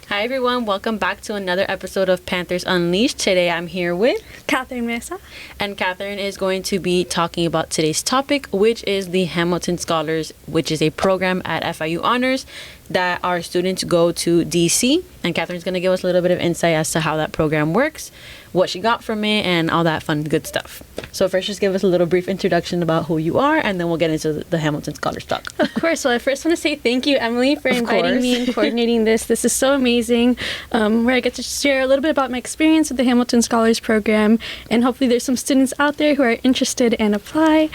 Hi everyone, welcome back to another episode of Panthers Unleashed. Today I'm here with Katherine Mesa. And Katherine is going to be talking about today's topic, which is the Hamilton Scholars, which is a program at FIU Honors that our students go to D.C. And Katherine's going to give us a little bit of insight as to how that program works, what she got from it, and all that fun, good stuff. So first, just give us a little brief introduction about who you are, and then we'll get into the Hamilton Scholars talk. Of course. Well, I first want to say thank you, Emily, for inviting me and coordinating this. This is so amazing, where I get to share a little bit about my experience with the Hamilton Scholars Program, and hopefully there's some students out there who are interested and apply.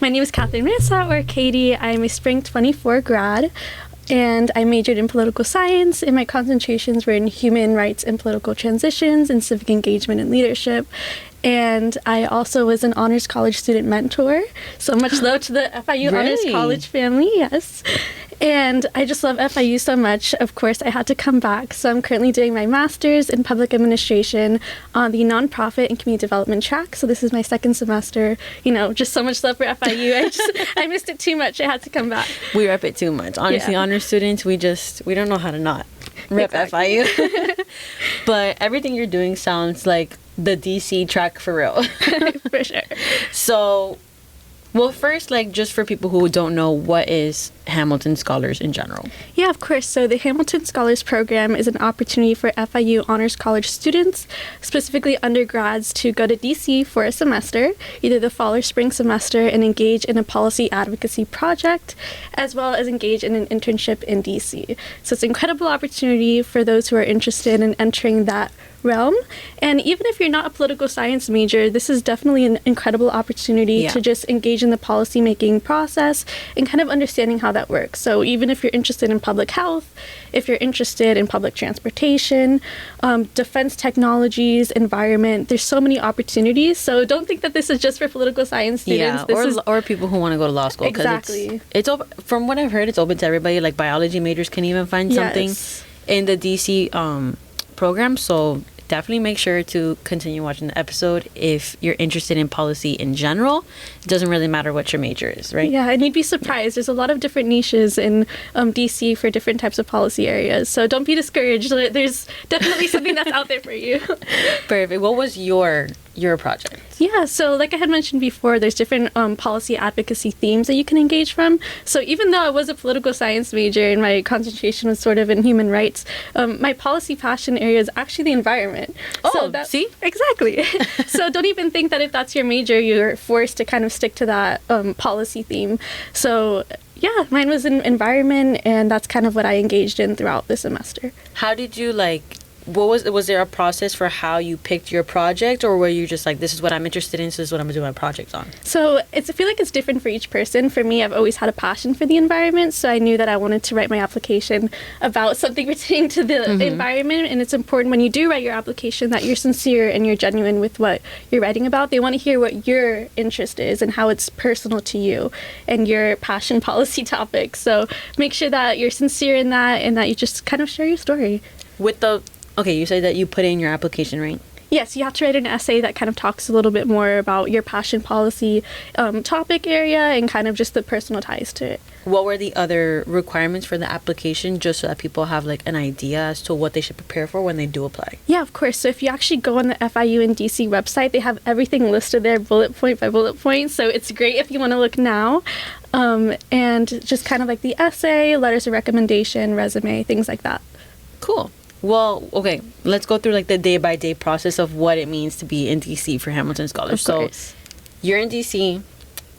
My name is Katherine Mesa, or Katie. I'm a Spring 24 grad. And I majored in political science, and my concentrations were in human rights and political transitions and civic engagement and leadership. And I also was an honors college student mentor. So much love to the FIU Honors College family, yes. And I just love FIU so much. Of course, I had to come back. So I'm currently doing my master's in public administration on the nonprofit and community development track. So this is my second semester. You know, just so much love for FIU. I missed it too much. I had to come back. We rep it too much. Honestly, honors students, we don't know how to not rep FIU. But everything you're doing sounds like the DC track for real. For sure. So, well, first, just for people who don't know, what is Hamilton Scholars in general? Yeah, of course. So the Hamilton Scholars Program is an opportunity for FIU Honors College students, specifically undergrads, to go to DC for a semester, either the fall or spring semester, and engage in a policy advocacy project, as well as engage in an internship in DC. So it's an incredible opportunity for those who are interested in entering that realm. And even if you're not a political science major, this is definitely an incredible opportunity to just engage in the policy making process and kind of understanding how that works. So even if you're interested in public health, if you're interested in public transportation, defense technologies, environment, there's so many opportunities. So don't think that this is just for political science students. Or people who want to go to law school. Exactly. It's open, from what I've heard, it's open to everybody. Like biology majors can even find something in the DC program. So definitely make sure to continue watching the episode if you're interested in policy in general. It doesn't really matter what your major is, right? Yeah, and you'd be surprised. There's a lot of different niches in DC for different types of policy areas. So don't be discouraged. There's definitely something that's out there for you. Perfect. What was your project? Yeah, so like I had mentioned before, there's different policy advocacy themes that you can engage from. So even though I was a political science major and my concentration was sort of in human rights, my policy passion area is actually the environment. Oh, see? Exactly. So don't even think that if that's your major, you're forced to kind of stick to that policy theme. So yeah, mine was in environment, and that's kind of what I engaged in throughout the semester. How did you was there a process for how you picked your project, or were you just like, this is what I'm interested in, so this is what I'm gonna do my project on? So I feel like it's different for each person. For me, I've always had a passion for the environment, so I knew that I wanted to write my application about something pertaining to the environment. And it's important when you do write your application that you're sincere and you're genuine with what you're writing about. They want to hear what your interest is and how it's personal to you and your passion policy topic. So make sure that you're sincere in that and that you just kind of share your story. Okay, you said that you put in your application, right? Yes, you have to write an essay that kind of talks a little bit more about your passion policy topic area and kind of just the personal ties to it. What were the other requirements for the application, just so that people have an idea as to what they should prepare for when they do apply? Yeah, of course. So if you actually go on the FIU and DC website, they have everything listed there bullet point by bullet point. So it's great if you want to look now. And just kind of like the essay, letters of recommendation, resume, things like that. Cool. Well, okay, let's go through the day-by-day process of what it means to be in DC for Hamilton Scholars. So you're in DC.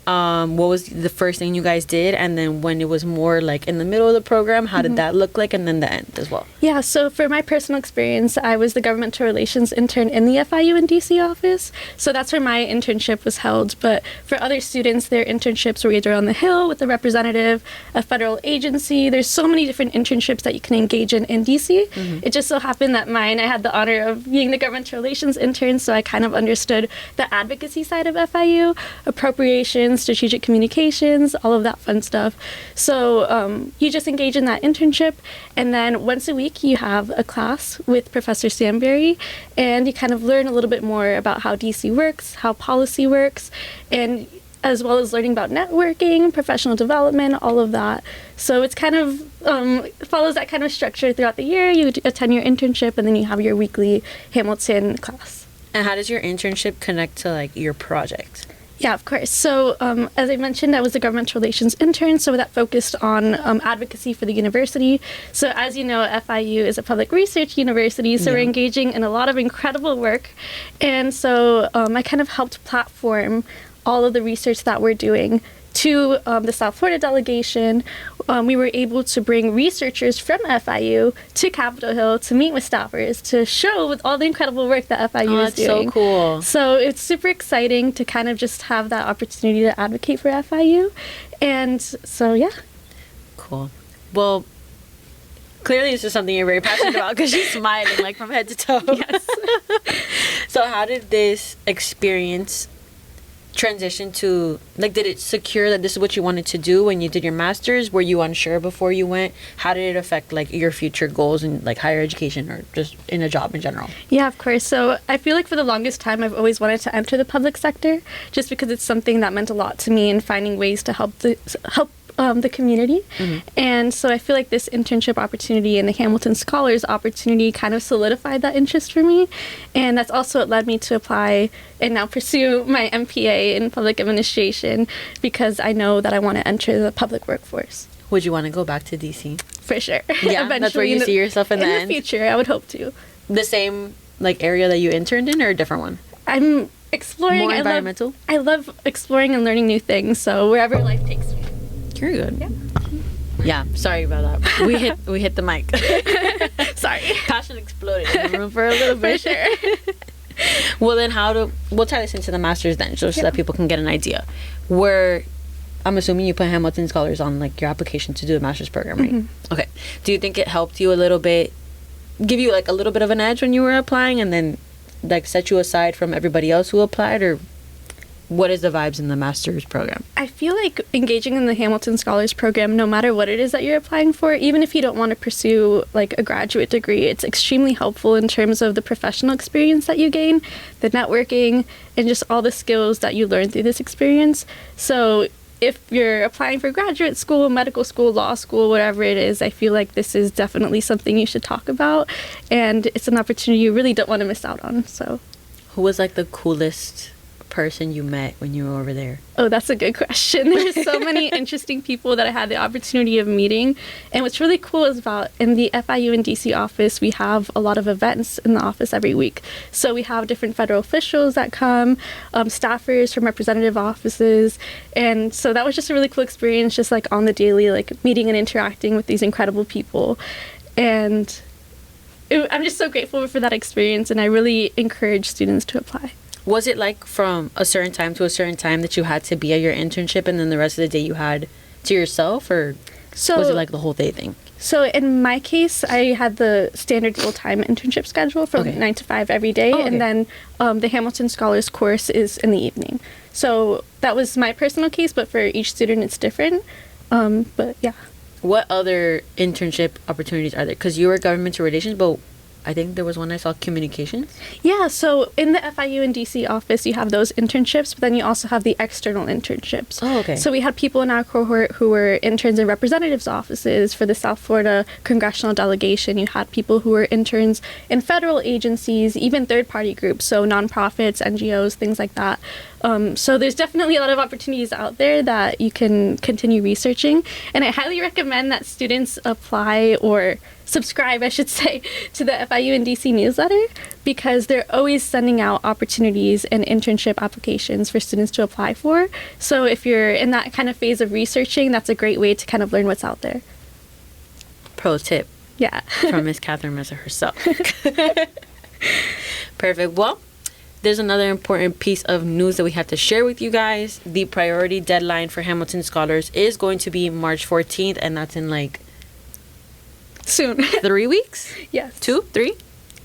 What was the first thing you guys did? And then when it was more in the middle of the program, how did that look like? And then the end as well. Yeah, so for my personal experience, I was the governmental relations intern in the FIU in DC office. So that's where my internship was held. But for other students, their internships were either on the Hill with a representative, a federal agency. There's so many different internships that you can engage in DC. It just so happened that I had the honor of being the governmental relations intern. So I kind of understood the advocacy side of FIU, appropriations, strategic communications, all of that fun stuff. So you just engage in that internship, and then once a week you have a class with Professor Samberry, and you kind of learn a little bit more about how DC works, how policy works, and as well as learning about networking, professional development, all of that. So it's kind of follows that kind of structure throughout the year. You attend your internship, and then you have your weekly Hamilton class. And how does your internship connect to like your project? Yeah, of course. So as I mentioned, I was a government relations intern, so that focused on advocacy for the university. So as you know, FIU is a public research university, so we're engaging in a lot of incredible work. And so I kind of helped platform all of the research that we're doing to the South Florida delegation. We were able to bring researchers from FIU to Capitol Hill to meet with staffers to show with all the incredible work that FIU is doing. That's so cool. So it's super exciting to kind of just have that opportunity to advocate for FIU. And so, yeah. Cool. Well, clearly this is something you're very passionate about because she's smiling like from head to toe. Yes. So how did this experience transition to, like, did it secure that this is what you wanted to do when you did your master's? Were you unsure before you went? How did it affect like your future goals in like higher education or just in a job in general? Yeah, of course. So I feel like for the longest time I've always wanted to enter the public sector just because it's something that meant a lot to me in finding ways to help the community. And so I feel like this internship opportunity and the Hamilton Scholars opportunity kind of solidified that interest for me. And that's also what led me to apply and now pursue my MPA in public administration because I know that I want to enter the public workforce. Would you want to go back to DC? For sure. Yeah, that's where you see yourself in the end? In the future, I would hope to. The same like area that you interned in or a different one? I'm exploring. More environmental? I love exploring and learning new things, so wherever life takes me. You're good. Yeah. Yeah, sorry about that. We hit the mic. Sorry. Passion exploded in the room for a little bit. For sure. Well, then we'll tie this into the master's then, just so that people can get an idea. Where I'm assuming you put Hamilton Scholars on like your application to do the master's program, right? Okay. Do you think it helped you a little bit, give you like a little bit of an edge when you were applying and then like set you aside from everybody else who applied, or what is the vibes in the master's program? I feel like engaging in the Hamilton Scholars program, no matter what it is that you're applying for, even if you don't want to pursue like a graduate degree, it's extremely helpful in terms of the professional experience that you gain, the networking, and just all the skills that you learn through this experience. So if you're applying for graduate school, medical school, law school, whatever it is, I feel like this is definitely something you should talk about, and it's an opportunity you really don't want to miss out on. So, who was like the coolest person you met when you were over there? Oh, that's a good question. There's so many interesting people that I had the opportunity of meeting. And what's really cool is about in the FIU D.C office, we have a lot of events in the office every week. So we have different federal officials that come, staffers from representative offices. And so that was just a really cool experience, just like on the daily, like meeting and interacting with these incredible people. And I'm just so grateful for that experience. And I really encourage students to apply. Was it like from a certain time to a certain time that you had to be at your internship and then the rest of the day you had to yourself, or was it like the whole day thing? So in my case, I had the standard full-time internship schedule from 9 to 5 every day. And then the Hamilton Scholars course is in the evening. So that was my personal case, but for each student it's different. But yeah. What other internship opportunities are there? Because you were government relations, but I think there was one I saw, communications. Yeah, so in the FIU D.C office, you have those internships, but then you also have the external internships. Oh, okay. So we had people in our cohort who were interns in representatives' offices for the South Florida congressional delegation. You had people who were interns in federal agencies, even third-party groups, so nonprofits, NGOs, things like that. So there's definitely a lot of opportunities out there that you can continue researching. And I highly recommend that students apply or subscribe, I should say, to the FIU D.C newsletter, because they're always sending out opportunities and internship applications for students to apply for. So if you're in that kind of phase of researching, that's a great way to kind of learn what's out there. Pro tip. Yeah. From Miss Katherine Mesa herself. Perfect. Well, there's another important piece of news that we have to share with you guys. The priority deadline for Hamilton Scholars is going to be March 14th, and that's in like soon. 3 weeks? Yes. 2, 3?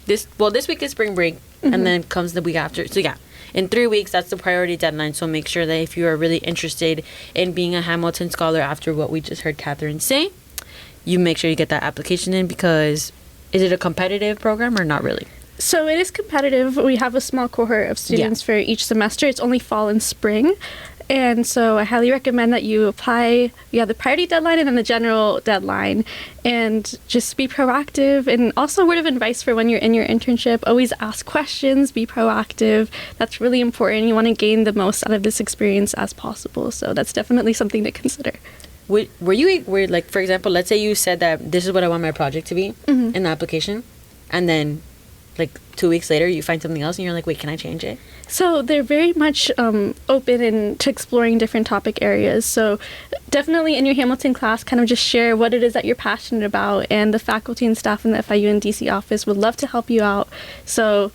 This week is spring break, and then comes the week after. So yeah, in 3 weeks, that's the priority deadline. So make sure that if you are really interested in being a Hamilton Scholar after what we just heard Katherine say, you make sure you get that application in, because is it a competitive program or not really? So it is competitive. We have a small cohort of students for each semester. It's only fall and spring. And so I highly recommend that you apply. You have the priority deadline and then the general deadline, and just be proactive. And also, a word of advice for when you're in your internship: always ask questions, be proactive. That's really important. You want to gain the most out of this experience as possible. So that's definitely something to consider. Were like, for example, let's say you said that this is what I want my project to be in the application, and then like 2 weeks later you find something else and you're like, wait, can I change it? So they're very much open to exploring different topic areas. So definitely in your Hamilton class, kind of just share what it is that you're passionate about, and the faculty and staff in the FIU D.C office would love to help you out. So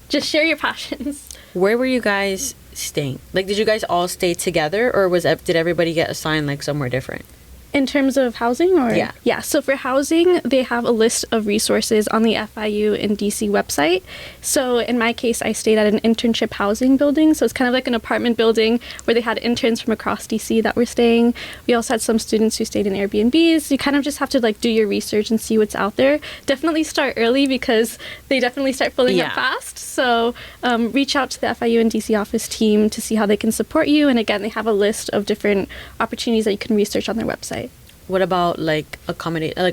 just share your passions. Where were you guys staying? Like, did you guys all stay together, or did everybody get assigned like somewhere different? In terms of housing, or? Yeah. Yeah, so for housing, they have a list of resources on the FIU in DC website. So in my case, I stayed at an internship housing building. So it's kind of like an apartment building where they had interns from across DC that were staying. We also had some students who stayed in Airbnbs. You kind of just have to like do your research and see what's out there. Definitely start early because they definitely start filling up fast. So reach out to the FIU and DC office team to see how they can support you. And again, they have a list of different opportunities that you can research on their website. What about like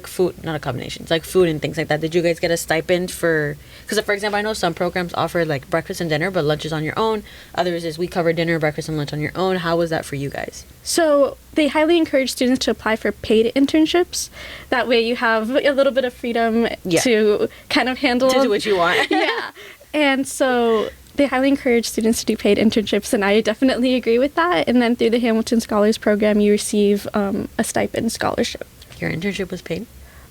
food, not accommodations, like food and things like that? Did you guys get a stipend for, because for example, I know some programs offer like breakfast and dinner, but lunch is on your own. Others is we cover dinner, breakfast, and lunch on your own. How was that for you guys? So they highly encourage students to apply for paid internships. That way you have a little bit of freedom to kind of handle. To do what you want. Yeah. And so they highly encourage students to do paid internships, and I definitely agree with that. And then through the Hamilton Scholars Program, you receive a stipend scholarship. Your internship was paid?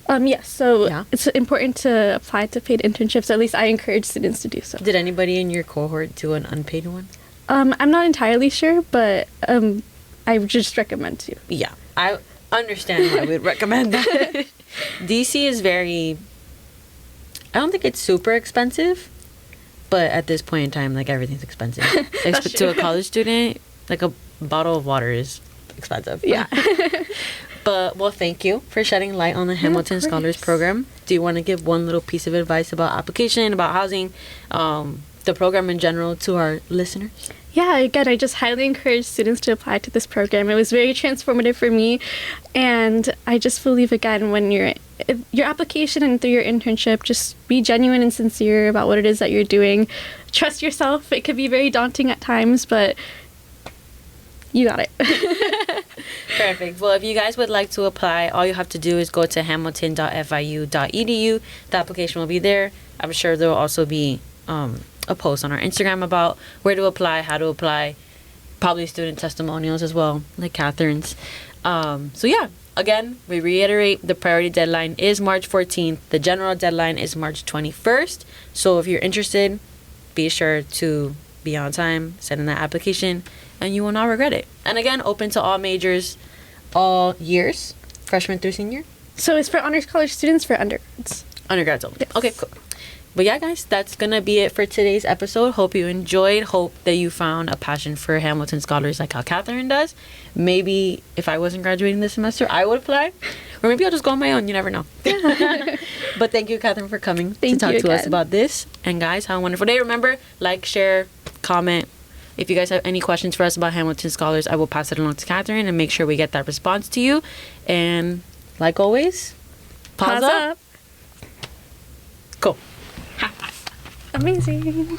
Yes. So it's important to apply to paid internships. At least I encourage students to do so. Did anybody in your cohort do an unpaid one? I'm not entirely sure, but I would just recommend to. Yeah. I understand why I would recommend that. DC is I don't think it's super expensive. But at this point in time, like, everything's expensive. To a college student, like, a bottle of water is expensive. Yeah. But, well, thank you for shedding light on the Hamilton Scholars Program. Do you want to give one little piece of advice about application, about housing, the program in general to our listeners? Yeah, again, I just highly encourage students to apply to this program. It was very transformative for me. And I just believe, again, when your application and through your internship, just be genuine and sincere about what it is that you're doing. Trust yourself. It could be very daunting at times, but you got it. Perfect. Well, if you guys would like to apply, all you have to do is go to hamilton.fiu.edu. The application will be there. I'm sure there will also be a post on our Instagram about where to apply, how to apply, probably student testimonials as well, like Catherine's. So yeah, again, we reiterate, the priority deadline is March 14th. The general deadline is March 21st. So if you're interested, be sure to be on time, send in that application, and you will not regret it. And again, open to all majors, all years, freshman through senior. So it's for honors college students, for undergrads. Undergrads only. Yes. Okay, cool. But yeah, guys, that's going to be it for today's episode. Hope you enjoyed. Hope that you found a passion for Hamilton Scholars like how Katherine does. Maybe if I wasn't graduating this semester, I would apply. Or maybe I'll just go on my own. You never know. But thank you, Katherine, for coming to talk to us about this. And guys, have a wonderful day. Remember, like, share, comment. If you guys have any questions for us about Hamilton Scholars, I will pass it along to Katherine and make sure we get that response to you. And like always, pause up. Cool. Amazing.